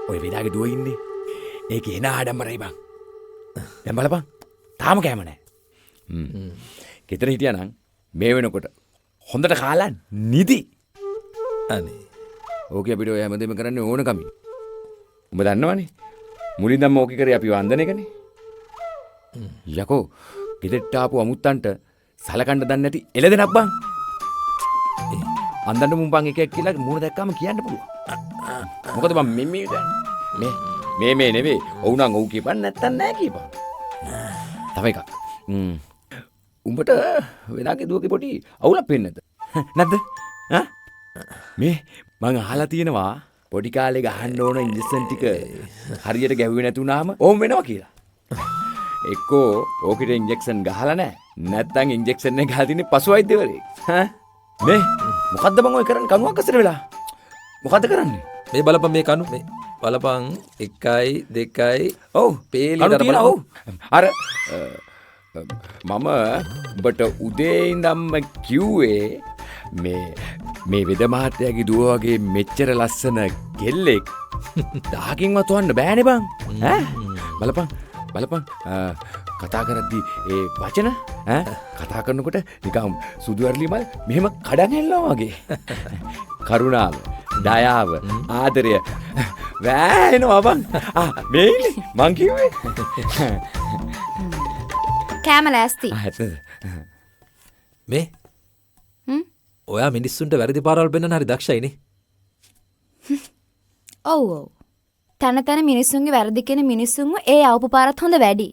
ඔය වෙලාගේ දුව ඉන්නේ. ඒක එන ආඩම්බරයි බං. දැන් බලපන්. තාම කෑම නැහැ. ගෙදර හිටියානම් මේ වෙනකොට හොඳට කාලා නිදි. අනේ ඕකේ අපිට ඔය හැමදේම කරන්න ඕන කමින්. උඹ දන්නවනේ. මුලින්දම ඕකේ කරේ අපි වන්දන එකනේ. යකෝ ගෙදරට ආපු අමුත්තන්ට සලකන්න දන්නේ නැති එළදෙනක් බං. අන්දන්න මුම්පන් එක කියලා මූණ දැක්කම කියන්න පුළුවන්. මොකද මම මේ නෙවෙයි. ඔව් නම් ඔව් කියපන් නැත්තම් නෑ කියපන්. තව එකක්. උඹට වෙලාගේ දුවගේ පොඩි අවුලක් වෙන්නේ නැද්ද? මේ මං අහලා තියෙනවා පොඩි කාලේ ගහන්න ඕන ඉන්ජෙක්ෂන් ටික හරියට ගැහුවේ නැති වුනහම ඕම් වෙනවා කියලා. එක්කෝ ඕකෙට ඉන්ජෙක්ෂන් ගහලා නැහැ. නැත්තම් ඉන්ජෙක්ෂන් එක ගහලා තින්නේ පසු වෛද්‍යවරයෙක්. මේ මොකද්ද මං ඔය කරන්නේ කණුවක් අස්සට වෙලා? මොකද්ද කරන්නේ? මේ බලපන් මේ කණු මේ බලපන් 1යි 2යි ඔව් පේලියට බලපන්. ඔව් අර මම උඹට උදේ ඉඳන්ම කිව්වේ මේ වෙද මහත්තයාගේ දුව වගේ මෙච්චර ලස්සන කෙල්ලෙක් දහකින්වත් හොන්න බෑනේ බං. බලපන් කතා කරද්දී ඒ වචන කතා කරනකොට නිකම් සුදු අරලි මල් මෙහෙම කඩන් හැල්ලනවා වගේ. කරුණාව, දයාව, ආදරය වැහෙනවා බං. මේ මං කිව්වේ. කෑම ලෑස්ති. මේ ඔයා මිනිස්සුන්ට වැරදි පාරවල් පෙන්වන්න හරි දක්ෂයිනේ. ඔව් ඔව්. තන මිනිස්සුන්ගේ වැරදි කියන මිනිස්සුන්ව ඒ අවපු පාරත් හොඳ වැඩි.